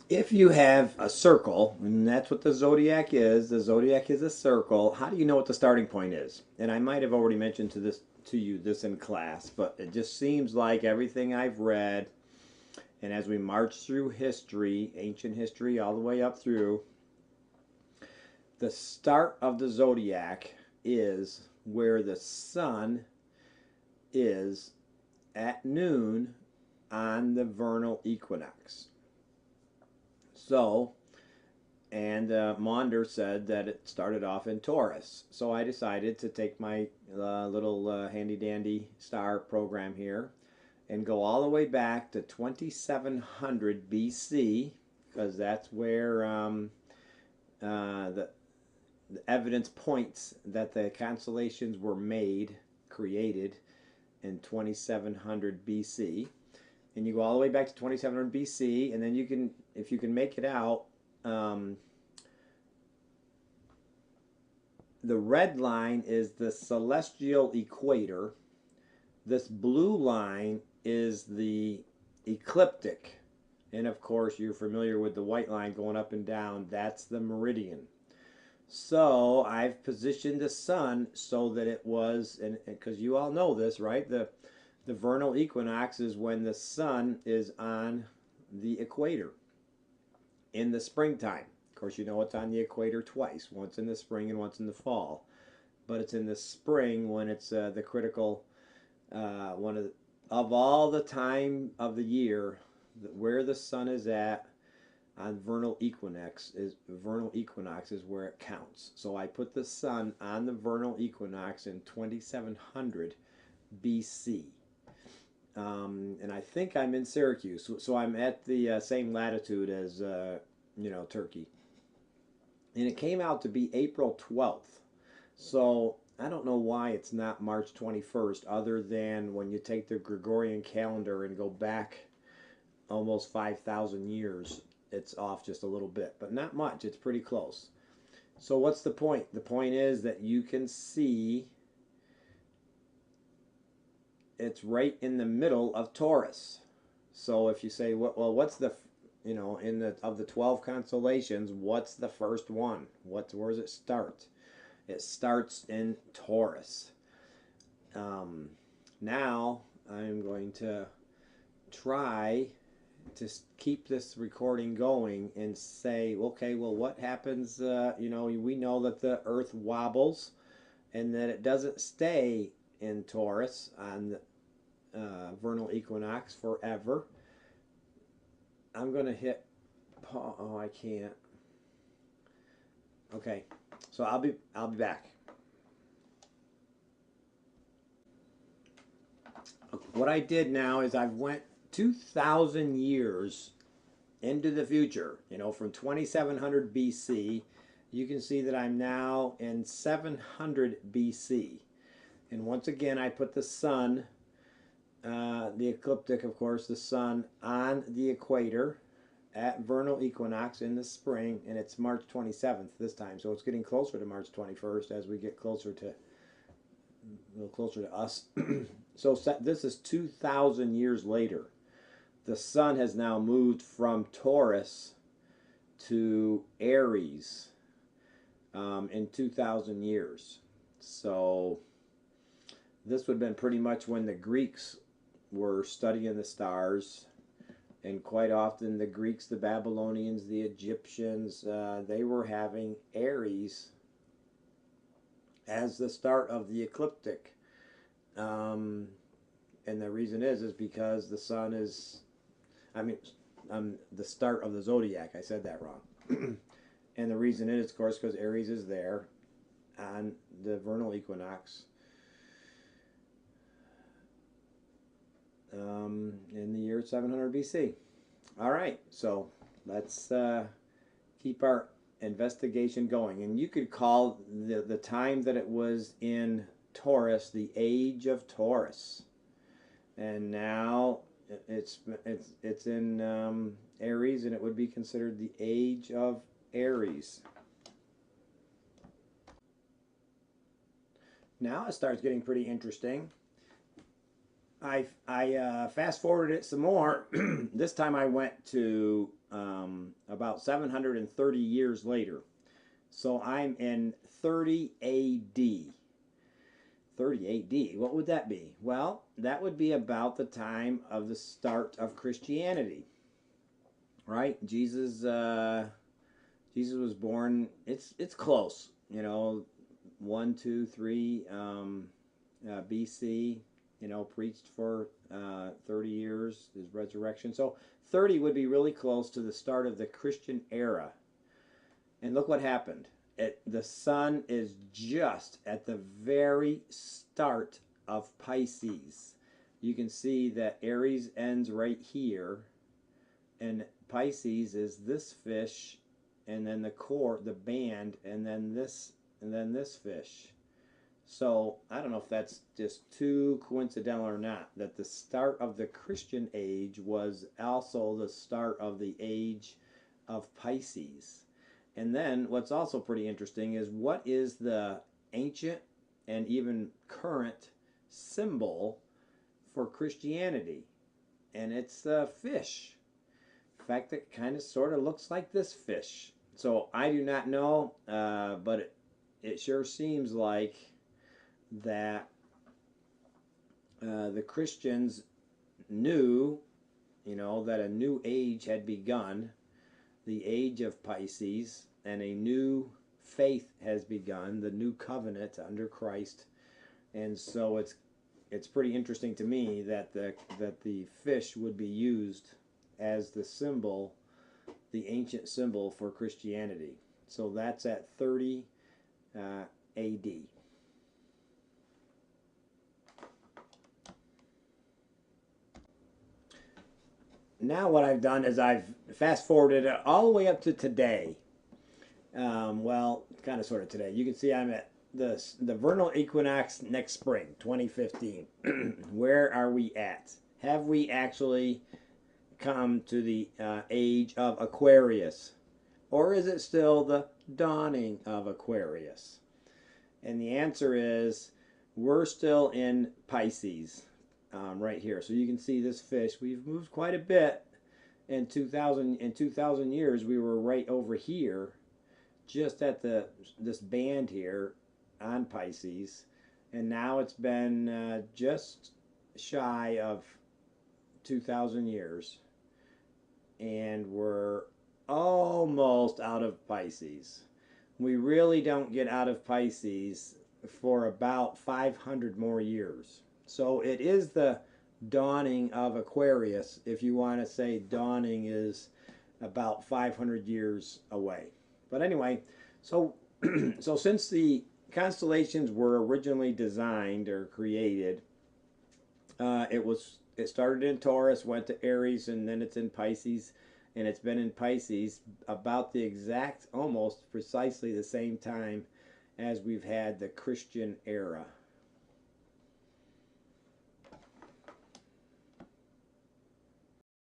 If you have a circle, and that's what the zodiac is a circle. How do you know what the starting point is? And I might have already mentioned to you this in class, but it just seems like everything I've read, and as we march through history, ancient history, all the way up through, the start of the zodiac is where the sun is at noon on the vernal equinox. So, and Maunder said that it started off in Taurus. So I decided to take my little handy dandy star program here and go all the way back to 2700 BC, because that's where the evidence points that the constellations were created in 2700 BC. And you go all the way back to 2700 BC, and then you can, if you can make it out, um, the red line is the celestial equator. This blue line is the ecliptic. And of course, you're familiar with the white line going up and down. That's the meridian. So I've positioned the sun so that it was, and because you all know this, right? The vernal equinox is when the sun is on the equator in the springtime. Of course, you know it's on the equator twice, once in the spring and once in the fall. But it's in the spring when it's the critical one of all the time of the year where the sun is at on vernal equinox is where it counts. So I put the sun on the vernal equinox in 2700 BC. And I think I'm in Syracuse, so I'm at the same latitude as Turkey. And it came out to be April 12th. So I don't know why it's not March 21st, other than when you take the Gregorian calendar and go back almost 5,000 years, it's off just a little bit, but not much. It's pretty close. So what's the point? The point is that you can see it's right in the middle of Taurus. So if you say, well, what's the, in the of the 12 constellations, what's the first one? Where does it start? It starts in Taurus. Now I'm going to try to keep this recording going and say, okay, well, what happens? We know that the Earth wobbles and that it doesn't stay in Taurus on the vernal equinox forever. I'm going to hit pause. Oh, I can't. Okay, so I'll be back. What I did now is I've went 2,000 years into the future. From 2700 BC, you can see that I'm now in 700 BC. And once again, I put the sun, the ecliptic, of course, the sun on the equator at vernal equinox in the spring, and it's March 27th this time. So it's getting closer to March 21st as we get closer to us. So this is 2,000 years later. The sun has now moved from Taurus to Aries in 2,000 years. So this would have been pretty much when the Greeks were studying the stars. And quite often the Greeks, the Babylonians, the Egyptians, they were having Aries as the start of the ecliptic. And the reason is because the sun is, the start of the zodiac. I said that wrong. And the reason is, of course, because Aries is there on the vernal equinox in the year 700 BC. All right, so let's keep our investigation going. And you could call the time that it was in Taurus the age of Taurus. And now it's in Aries, and it would be considered the age of Aries. Now it starts getting pretty interesting. I fast forwarded it some more. This time I went to about 730 years later. So I'm in 30 AD. 30 AD, what would that be? Well, that would be about the time of the start of Christianity, right? Jesus was born. It's close, 1, 2, 3 BC. Preached for 30 years, his resurrection. So 30 would be really close to the start of the Christian era. And look what happened. The sun is just at the very start of Pisces. You can see that Aries ends right here, and Pisces is this fish, and then the core, the band, and then this fish. So I don't know if that's just too coincidental or not, that the start of the Christian age was also the start of the age of Pisces. And then what's also pretty interesting is, what is the ancient and even current symbol for Christianity? And it's the fish. In fact, it kind of sort of looks like this fish. So I do not know, but it sure seems like that the Christians knew, that a new age had begun, the age of Pisces, and a new faith has begun, the new covenant under Christ. And so it's pretty interesting to me that the fish would be used as the symbol, the ancient symbol for Christianity. So that's at 30 AD. Now what I've done is I've fast forwarded it all the way up to today. Well, kind of sort of today. You can see I'm at the vernal equinox next spring, 2015. Where are we at? Have we actually come to the age of Aquarius? Or is it still the dawning of Aquarius? And the answer is, we're still in Pisces. Right here. So you can see this fish. We've moved quite a bit in 2,000 years. We were right over here, just at this band here on Pisces, and now it's been just shy of 2,000 years, and we're almost out of Pisces. We really don't get out of Pisces for about 500 more years. So it is the dawning of Aquarius, if you want to say dawning is about 500 years away. But anyway, so so since the constellations were originally designed or created, it started in Taurus, went to Aries, and then it's in Pisces, and it's been in Pisces about the exact, almost precisely the same time as we've had the Christian era.